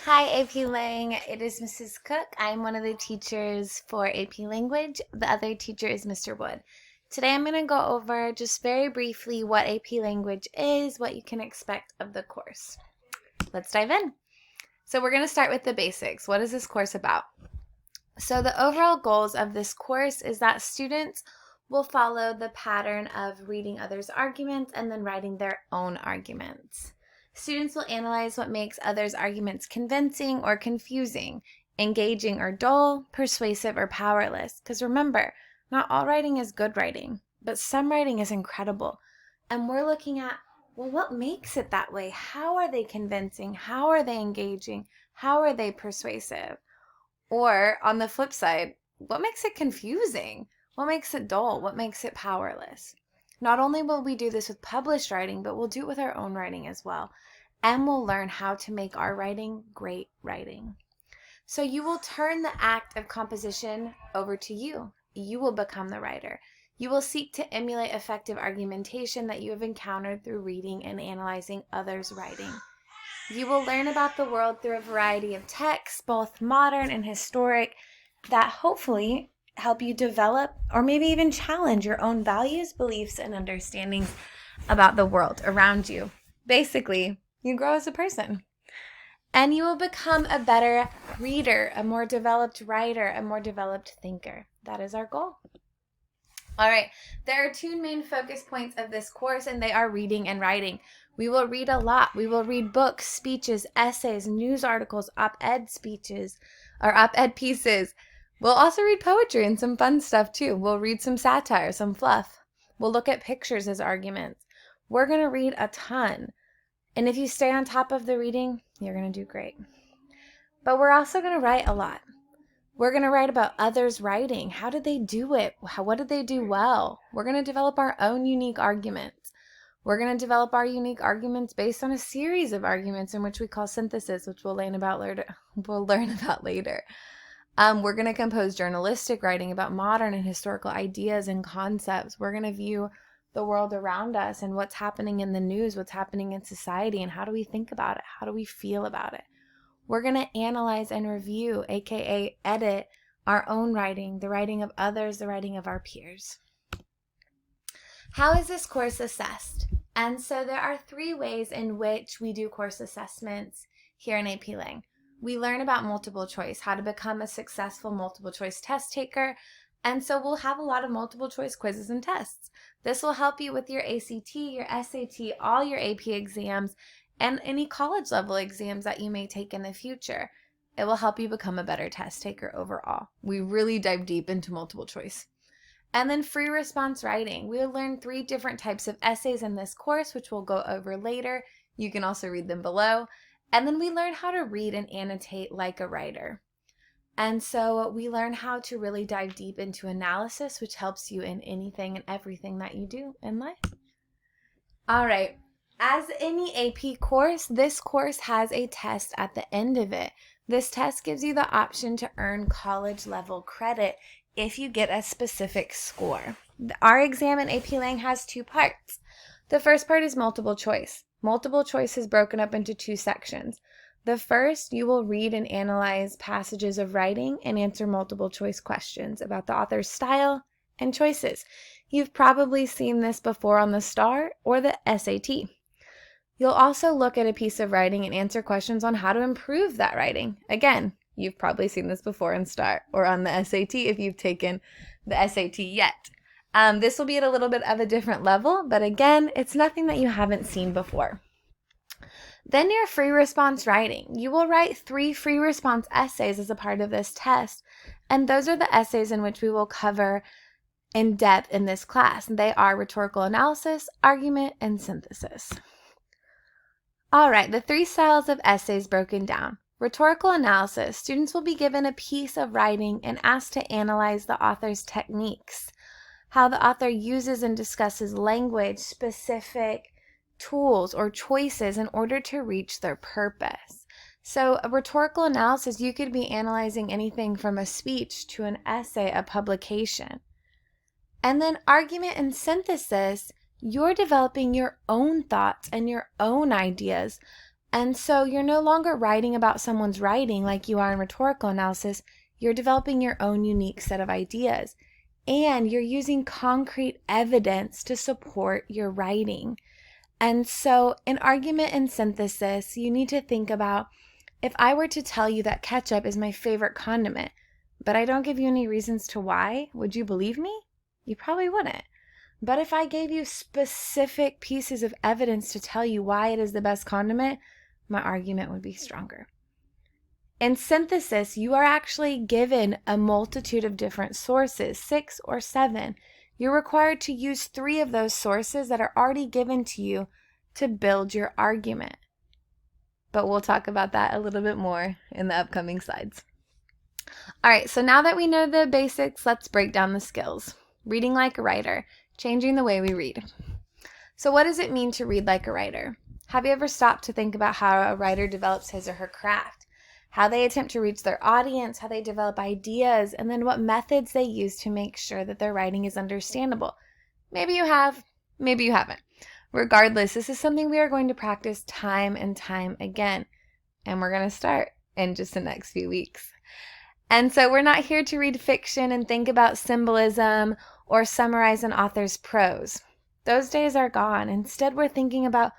Hi, AP Lang. It is Mrs. Cook. I'm one of the teachers for AP Language. The other teacher is Mr. Wood. Today I'm going to go over just very briefly what AP Language is, what you can expect of the course. Let's dive in. So we're going to start with the basics. What is this course about? So the overall goals of this course is that students will follow the pattern of reading others' arguments and then writing their own arguments. Students will analyze what makes others' arguments convincing or confusing, engaging or dull, persuasive or powerless. Because remember, not all writing is good writing, but some writing is incredible. And we're looking at, well, what makes it that way? How are they convincing? How are they engaging? How are they persuasive? Or on the flip side, what makes it confusing? What makes it dull? What makes it powerless? Not only will we do this with published writing, but we'll do it with our own writing as well. And we'll learn how to make our writing great writing. So you will turn the act of composition over to you. You will become the writer. You will seek to emulate effective argumentation that you have encountered through reading and analyzing others' writing. You will learn about the world through a variety of texts, both modern and historic, that hopefully help you develop or maybe even challenge your own values, beliefs, and understandings about the world around you. Basically, you grow as a person. And you will become a better reader, a more developed writer, a more developed thinker. That is our goal. All right, there are two main focus points of this course, and they are reading and writing. We will read a lot. We will read books, speeches, essays, news articles, op-ed speeches, or op-ed pieces. We'll also read poetry and some fun stuff too. We'll read some satire, some fluff. We'll look at pictures as arguments. We're going to read a ton. And if you stay on top of the reading, you're going to do great. But we're also going to write a lot. We're going to write about others' writing. How did they do it? What did they do well? We're going to develop our own unique arguments. We're going to develop our unique arguments based on a series of arguments in which we call synthesis, which we'll learn about later. We're going to compose journalistic writing about modern and historical ideas and concepts. We're going to view the world around us and what's happening in the news, what's happening in society, and how do we think about it? How do we feel about it? We're going to analyze and review, aka edit, our own writing, the writing of others, the writing of our peers. How is this course assessed? And so there are three ways in which we do course assessments here in AP Lang. We learn about multiple choice, how to become a successful multiple choice test taker. And so we'll have a lot of multiple choice quizzes and tests. This will help you with your ACT, your SAT, all your AP exams, and any college level exams that you may take in the future. It will help you become a better test taker overall. We really dive deep into multiple choice. And then free response writing. We'll learn 3 different types of essays in this course, which we'll go over later. You can also read them below. And then we learn how to read and annotate like a writer. And so we learn how to really dive deep into analysis, which helps you in anything and everything that you do in life. All right. As any AP course, this course has a test at the end of it. This test gives you the option to earn college level credit if you get a specific score. Our exam in AP Lang has 2 parts. The first part is multiple choice. Multiple choice is broken up into 2 sections. The first, you will read and analyze passages of writing and answer multiple choice questions about the author's style and choices. You've probably seen this before on the STAR or the SAT. You'll also look at a piece of writing and answer questions on how to improve that writing. Again, you've probably seen this before in STAR or on the SAT if you've taken the SAT yet. This will be at a little bit of a different level, but again, it's nothing that you haven't seen before. Then your free response writing. You will write 3 free response essays as a part of this test, and those are the essays in which we will cover in depth in this class. They are rhetorical analysis, argument, and synthesis. All right, the 3 styles of essays broken down. Rhetorical analysis. Students will be given a piece of writing and asked to analyze the author's techniques, how the author uses and discusses language, specific tools or choices in order to reach their purpose. So a rhetorical analysis, you could be analyzing anything from a speech to an essay, a publication. And then argument and synthesis, you're developing your own thoughts and your own ideas And so you're no longer writing about someone's writing like you are in rhetorical analysis. You're developing your own unique set of ideas. And you're using concrete evidence to support your writing. And so in argument and synthesis, you need to think about, if I were to tell you that ketchup is my favorite condiment, but I don't give you any reasons to why, would you believe me? You probably wouldn't. But if I gave you specific pieces of evidence to tell you why it is the best condiment, my argument would be stronger. In synthesis, you are actually given a multitude of different sources, 6 or 7. You're required to use 3 of those sources that are already given to you to build your argument. But we'll talk about that a little bit more in the upcoming slides. All right, so now that we know the basics, let's break down the skills. Reading like a writer, changing the way we read. So what does it mean to read like a writer? Have you ever stopped to think about how a writer develops his or her craft? How they attempt to reach their audience, how they develop ideas, and then what methods they use to make sure that their writing is understandable. Maybe you have, maybe you haven't. Regardless, this is something we are going to practice time and time again. And we're going to start in just the next few weeks. And so we're not here to read fiction and think about symbolism or summarize an author's prose. Those days are gone. Instead, we're thinking about,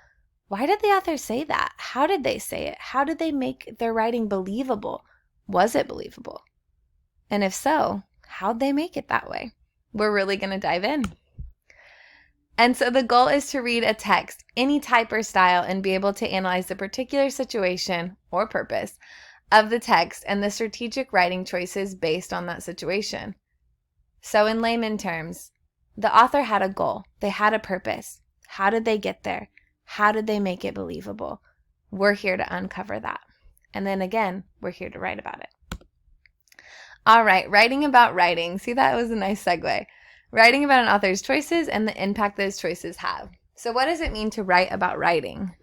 why did the author say that? How did they say it? How did they make their writing believable? Was it believable? And if so, how'd they make it that way? We're really going to dive in. And so the goal is to read a text, any type or style, and be able to analyze the particular situation or purpose of the text and the strategic writing choices based on that situation. So in layman terms, the author had a goal. They had a purpose. How did they get there? How did they make it believable? We're here to uncover that. And then again, we're here to write about it. All right, writing about writing. See, that was a nice segue. Writing about an author's choices and the impact those choices have. So what does it mean to write about writing?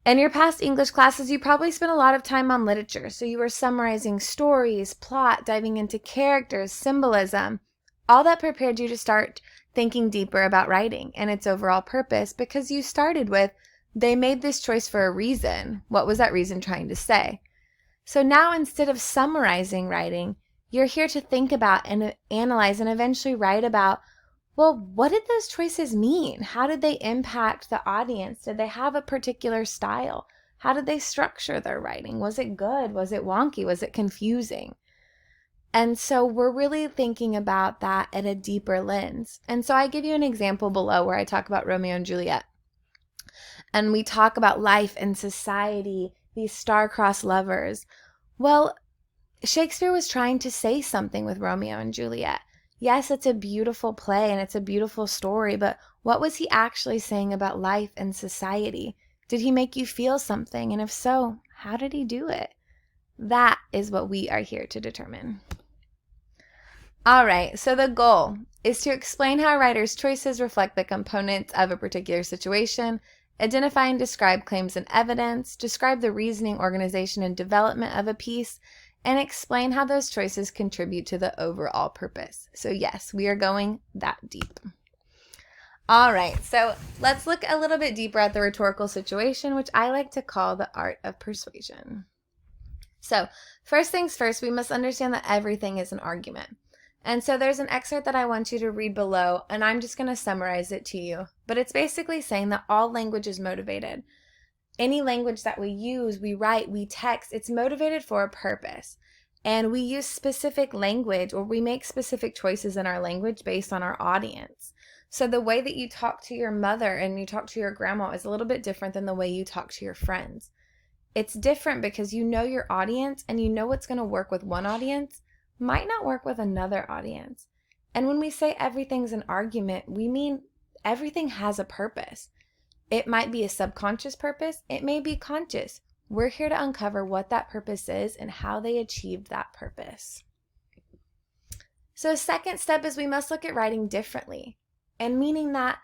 In your past English classes, you probably spent a lot of time on literature. So you were summarizing stories, plot, diving into characters, symbolism. All that prepared you to start thinking deeper about writing and its overall purpose, because you started with, they made this choice for a reason. What was that reason trying to say? So now, instead of summarizing writing, you're here to think about and analyze and eventually write about, well, what did those choices mean? How did they impact the audience? Did they have a particular style? How did they structure their writing? Was it good? Was it wonky? Was it confusing? And so we're really thinking about that at a deeper lens. And so I give you an example below where I talk about Romeo and Juliet. And we talk about life and society, these star-crossed lovers. Well, Shakespeare was trying to say something with Romeo and Juliet. Yes, it's a beautiful play and it's a beautiful story, but what was he actually saying about life and society? Did he make you feel something? And if so, how did he do it? That is what we are here to determine. All right, so the goal is to explain how a writer's choices reflect the components of a particular situation, identify and describe claims and evidence, describe the reasoning, organization, and development of a piece, and explain how those choices contribute to the overall purpose. So yes, we are going that deep. All right, so let's look a little bit deeper at the rhetorical situation, which I like to call the art of persuasion. So first things first, we must understand that everything is an argument. And so there's an excerpt that I want you to read below, and I'm just going to summarize it to you. But it's basically saying that all language is motivated. Any language that we use, we write, we text, it's motivated for a purpose. And we use specific language, or we make specific choices in our language based on our audience. So the way that you talk to your mother and you talk to your grandma is a little bit different than the way you talk to your friends. It's different because you know your audience and you know what's going to work with one audience might not work with another audience. And when we say everything's an argument, we mean everything has a purpose. It might be a subconscious purpose. It may be conscious. We're here to uncover what that purpose is and how they achieved that purpose. So a second step is we must look at writing differently, and meaning that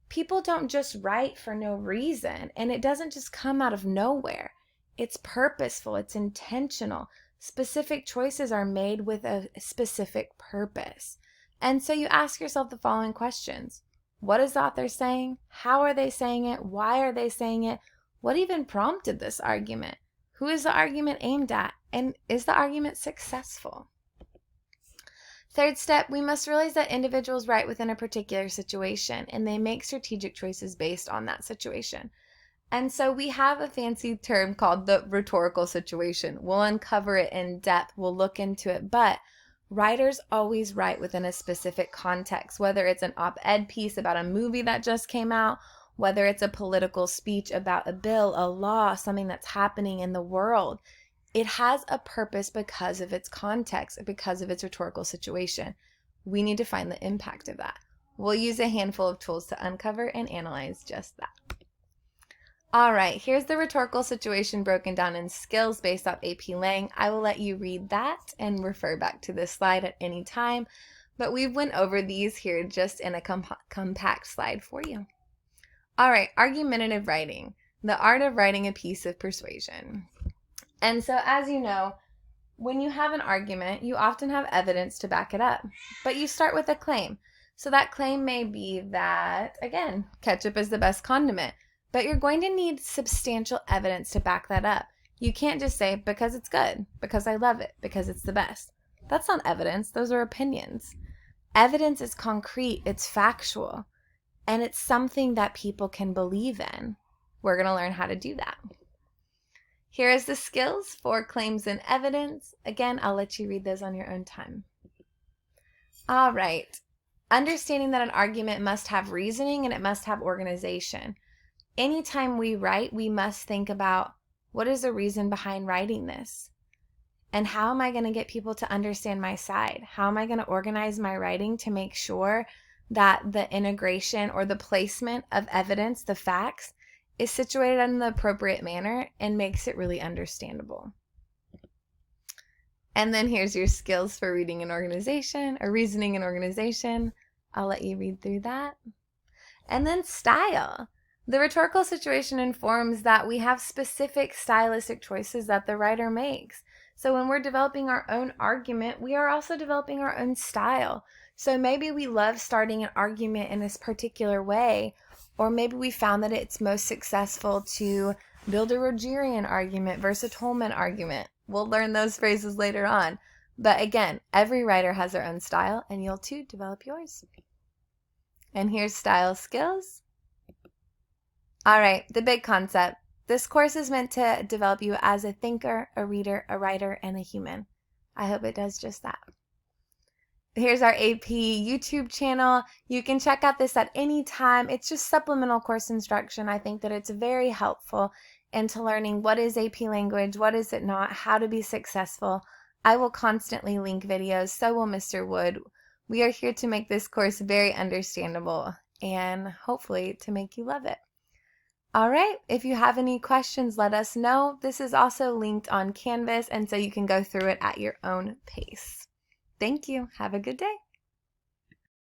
people don't just write for no reason, and it doesn't just come out of nowhere. It's purposeful. It's intentional. Specific choices are made with a specific purpose. And so you ask yourself the following questions. What is the author saying? How are they saying it? Why are they saying it? What even prompted this argument? Who is the argument aimed at? And is the argument successful? Third step, we must realize that individuals write within a particular situation and they make strategic choices based on that situation. And so we have a fancy term called the rhetorical situation. We'll uncover it in depth. We'll look into it. But writers always write within a specific context, whether it's an op-ed piece about a movie that just came out, whether it's a political speech about a bill, a law, something that's happening in the world. It has a purpose because of its context, because of its rhetorical situation. We need to find the impact of that. We'll use a handful of tools to uncover and analyze just that. All right, here's the rhetorical situation broken down in skills based off AP Lang. I will let you read that and refer back to this slide at any time, but we've went over these here just in a compact slide for you. All right, argumentative writing, the art of writing a piece of persuasion. And so, as you know, when you have an argument, you often have evidence to back it up, but you start with a claim. So that claim may be that, again, ketchup is the best condiment, but you're going to need substantial evidence to back that up. You can't just say, because it's good, because I love it, because it's the best. That's not evidence. Those are opinions. Evidence is concrete. It's factual. And it's something that people can believe in. We're going to learn how to do that. Here is the skills for claims and evidence. Again, I'll let you read those on your own time. All right. Understanding that an argument must have reasoning and it must have organization. Anytime we write, we must think about what is the reason behind writing this? And how am I going to get people to understand my side? How am I going to organize my writing to make sure that the integration or the placement of evidence, the facts, is situated in the appropriate manner and makes it really understandable? And then here's your skills for reading and organization, or reasoning and organization. I'll let you read through that. And then style. The rhetorical situation informs that we have specific stylistic choices that the writer makes. So when we're developing our own argument, we are also developing our own style. So maybe we love starting an argument in this particular way, or maybe we found that it's most successful to build a Rogerian argument versus a Tolman argument. We'll learn those phrases later on. But again, every writer has their own style, and you'll too develop yours. And here's style skills. All right, the big concept. This course is meant to develop you as a thinker, a reader, a writer, and a human. I hope it does just that. Here's our AP YouTube channel. You can check out this at any time. It's just supplemental course instruction. I think that it's very helpful into learning what is AP language, what is it not, how to be successful. I will constantly link videos, so will Mr. Wood. We are here to make this course very understandable and hopefully to make you love it. All right, if you have any questions, let us know. This is also linked on Canvas, and so you can go through it at your own pace. Thank you. Have a good day.